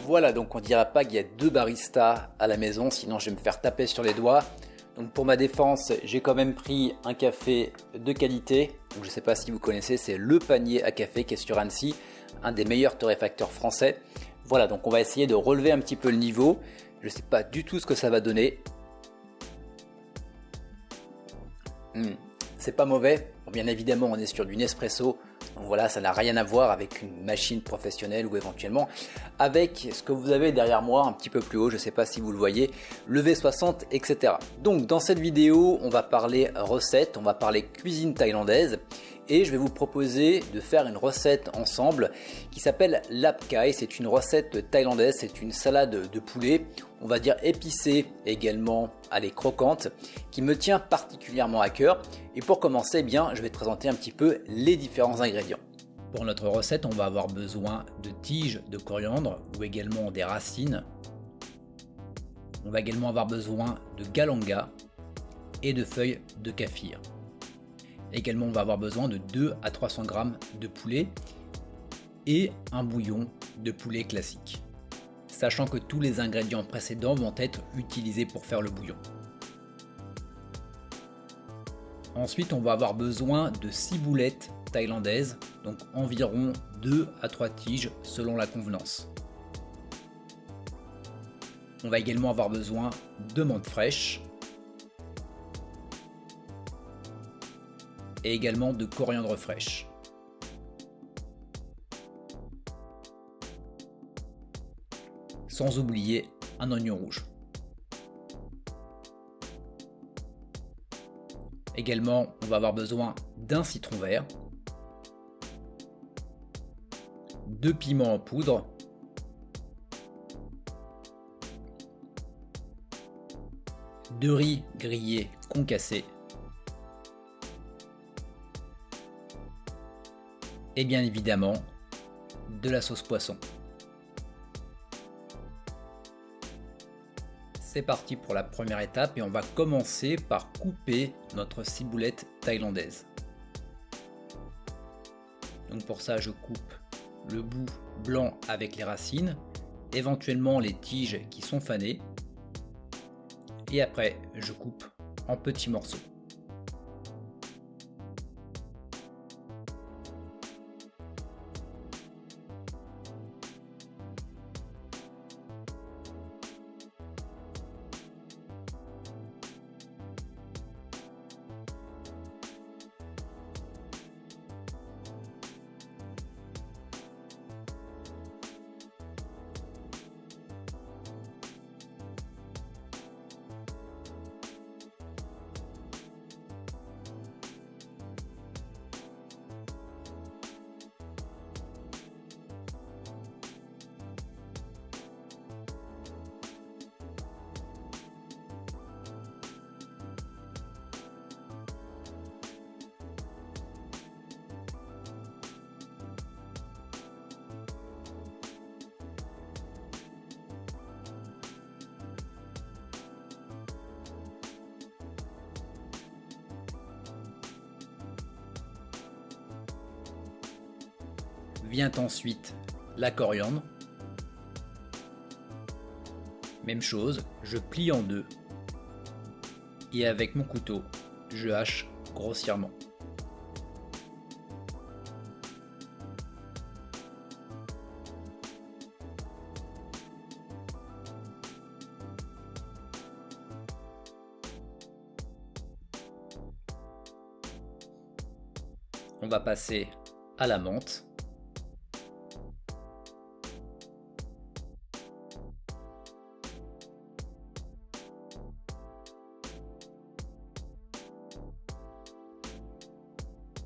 Voilà, donc on dira pas qu'il y a deux baristas à la maison, sinon je vais me faire taper sur les doigts. Donc pour ma défense, j'ai quand même pris un café de qualité. Donc je ne sais pas si vous connaissez, c'est Le Panier à Café qui est sur Annecy, un des meilleurs torréfacteurs français. Voilà, donc on va essayer de relever un petit peu le niveau. Je ne sais pas du tout ce que ça va donner. C'est pas mauvais. Bon, bien évidemment, on est sur du Nespresso. Donc voilà, ça n'a rien à voir avec une machine professionnelle ou éventuellement avec ce que vous avez derrière moi un petit peu plus haut, je ne sais pas si vous le voyez, le V60, etc. Donc dans cette vidéo, on va parler recettes, on va parler cuisine thaïlandaise et je vais vous proposer de faire une recette ensemble qui s'appelle Lap Kai. C'est une recette thaïlandaise, c'est une salade de poulet, on va dire épicée, également allez, croquante, qui me tient particulièrement à cœur. Et pour commencer, bien, je vais te présenter un petit peu les différents ingrédients. Pour notre recette, on va avoir besoin de tiges de coriandre ou également des racines. On va également avoir besoin de galanga et de feuilles de kaffir. Également, on va avoir besoin de 2 à 300 g de poulet et un bouillon de poulet classique. Sachant que tous les ingrédients précédents vont être utilisés pour faire le bouillon. Ensuite, on va avoir besoin de 6 boulettes thaïlandaises, donc environ 2 à 3 tiges selon la convenance. On va également avoir besoin de menthe fraîche et également de coriandre fraîche. Sans oublier un oignon rouge. Également, on va avoir besoin d'un citron vert, 2 piments en poudre, de riz grillé concassé et bien évidemment de la sauce poisson. C'est parti pour la première étape et on va commencer par couper notre ciboulette thaïlandaise. Donc pour ça, je coupe le bout blanc avec les racines, éventuellement les tiges qui sont fanées, et après je coupe en petits morceaux. Vient ensuite la coriandre. Même chose, je plie en deux et avec mon couteau, je hache grossièrement. On va passer à la menthe.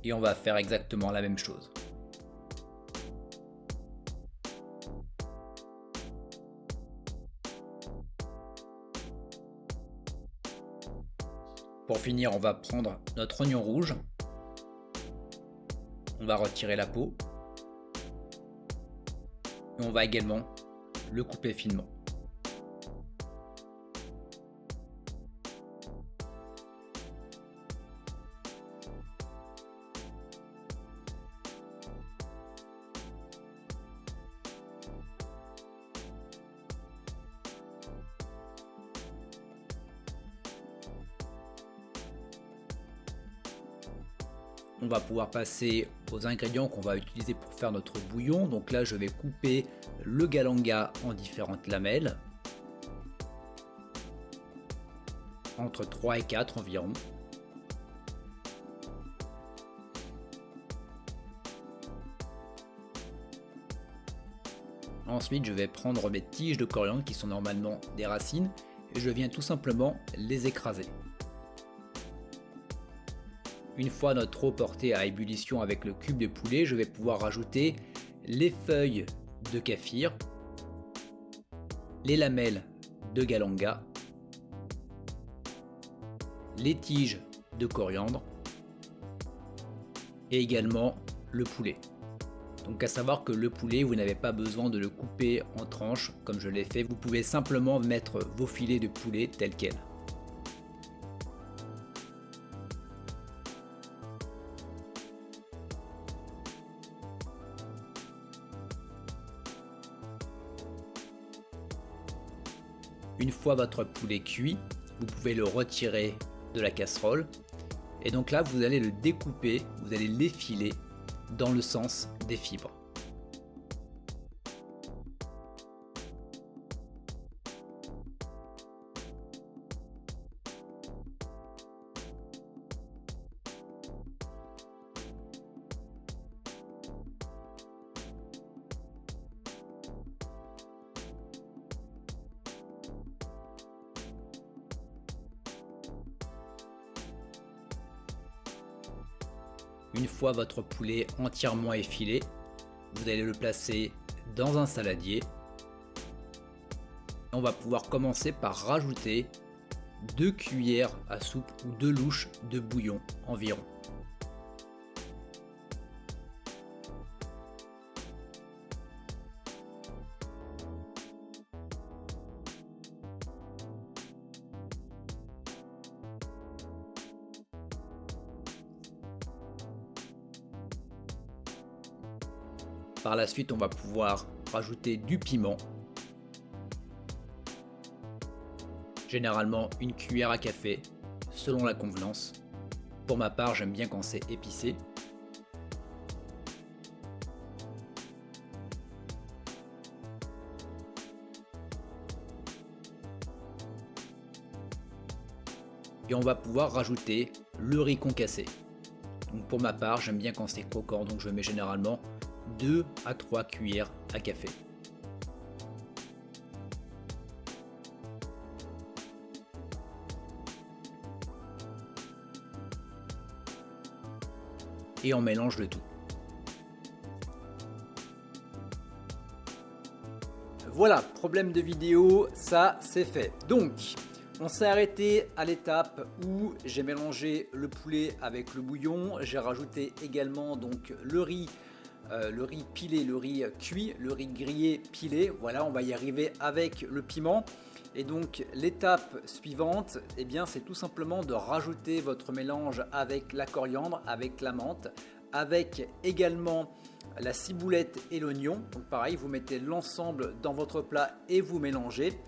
Et on va faire exactement la même chose. Pour finir, on va prendre notre oignon rouge. On va retirer la peau. Et on va également le couper finement. on va pouvoir passer aux ingrédients qu'on va utiliser pour faire notre bouillon. Donc là, je vais couper le galanga en différentes lamelles, entre 3 et 4 environ. Ensuite, je vais prendre mes tiges de coriandre qui sont normalement des racines et je viens tout simplement les écraser. Une fois notre eau portée à ébullition avec le cube de poulet, je vais pouvoir rajouter les feuilles de kaffir, les lamelles de galanga, les tiges de coriandre et également le poulet. Donc à savoir que le poulet, vous n'avez pas besoin de le couper en tranches comme je l'ai fait, vous pouvez simplement mettre vos filets de poulet tels quels. Une fois votre poulet cuit, vous pouvez le retirer de la casserole et donc là vous allez le découper, vous allez l'effiler dans le sens des fibres. Une fois votre poulet entièrement effilé, vous allez le placer dans un saladier. On va pouvoir commencer par rajouter 2 cuillères à soupe ou 2 louches de bouillon environ. Par la suite, on va pouvoir rajouter du piment. Généralement une cuillère à café, selon la convenance. Pour ma part, j'aime bien quand c'est épicé. Et on va pouvoir rajouter le riz concassé. Donc pour ma part, j'aime bien quand c'est croquant, donc je mets généralement 2 à 3 cuillères à café. Et on mélange le tout. Voilà, problème de vidéo, ça c'est fait. Donc, on s'est arrêté à l'étape où j'ai mélangé le poulet avec le bouillon. J'ai rajouté également donc le riz pilé, le riz cuit, le riz grillé pilé. Voilà, on va y arriver avec le piment. Et donc l'étape suivante, eh bien, c'est tout simplement de rajouter votre mélange avec la coriandre, avec la menthe, avec également la ciboulette et l'oignon. Donc pareil, vous mettez l'ensemble dans votre plat et vous mélangez.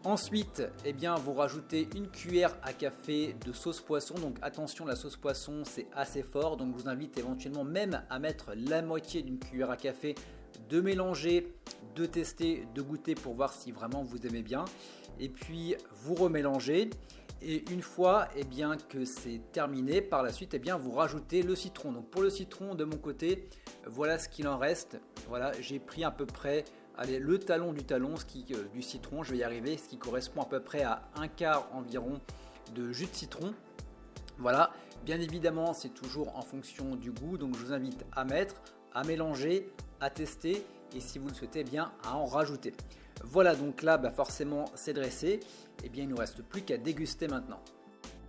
Ensuite, eh bien, vous rajoutez une cuillère à café de sauce poisson. Donc attention, la sauce poisson c'est assez fort. Donc je vous invite éventuellement même à mettre la moitié d'une cuillère à café, de mélanger, de tester, de goûter pour voir si vraiment vous aimez bien. Et puis vous remélangez. Et une fois eh bien, que c'est terminé, par la suite, eh bien, vous rajoutez le citron. Donc pour le citron, de mon côté, voilà ce qu'il en reste. Voilà, j'ai pris à peu près le talon du talon, du citron, je vais y arriver, ce qui correspond à peu près à un quart environ de jus de citron. Voilà, bien évidemment, c'est toujours en fonction du goût, donc je vous invite à mettre, à mélanger, à tester et si vous le souhaitez, eh bien, à en rajouter. Voilà, donc là, forcément, c'est dressé. Et bien, il ne nous reste plus qu'à déguster maintenant.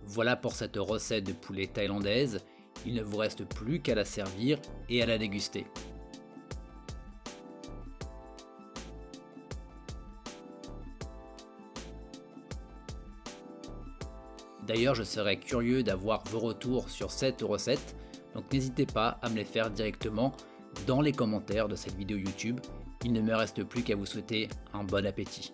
Voilà pour cette recette de poulet thaïlandaise. Il ne vous reste plus qu'à la servir et à la déguster. D'ailleurs, je serais curieux d'avoir vos retours sur cette recette, donc n'hésitez pas à me les faire directement dans les commentaires de cette vidéo YouTube. Il ne me reste plus qu'à vous souhaiter un bon appétit.